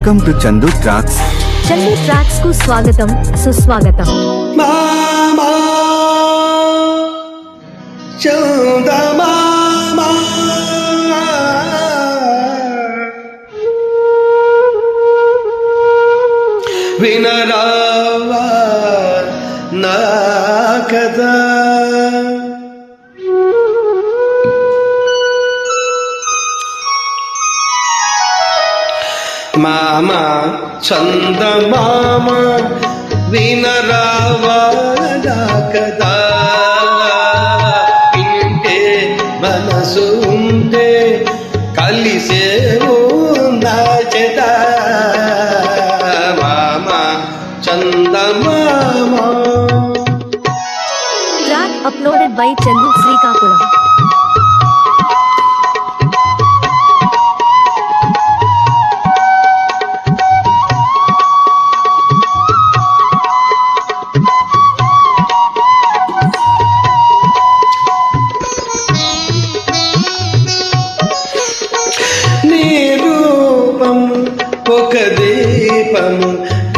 Welcome to Chandu tracks. Chandu tracks కు స్వాగతం సుస్వాగతం. మామా చందమామా వినరావా నా కథ మామా చందమామ వినరావా నా కథ వింటే మనసు ఉంటే కలిసేవు నా చేత మామా చందమామ. Track uploaded by Chandu Srikakulam. నీ రూపము ఒక దీపము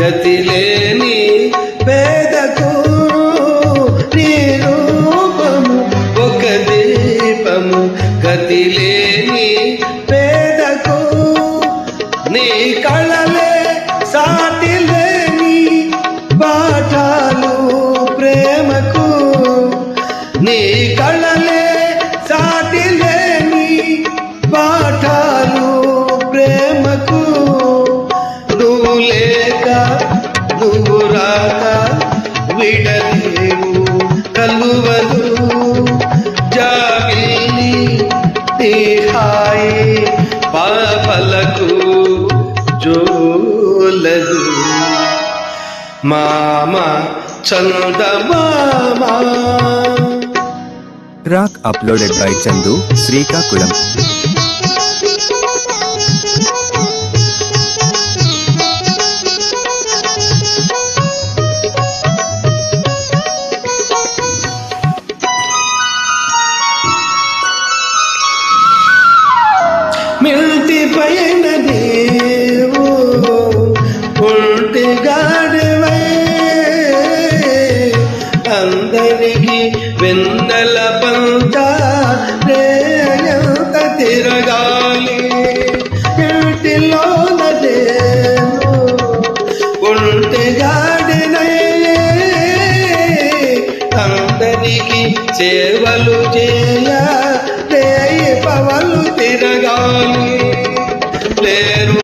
గతిలేని పేదకు, నీ రూపము ఒక దీపము గతిలేని పేదకు, నీ కళలే సాటిలేని పాఠాలు ప్రేమకు, నీ కళలే సాటిలేని పాఠాలు ప్రేమకు, నువ్వు లేక నువ్వు రాక విడలేవు కలువలు జాగిని నీ హాయి పాపలకు జోలదు మామ చందమామ. Track uploaded by Chandu Srikakulam.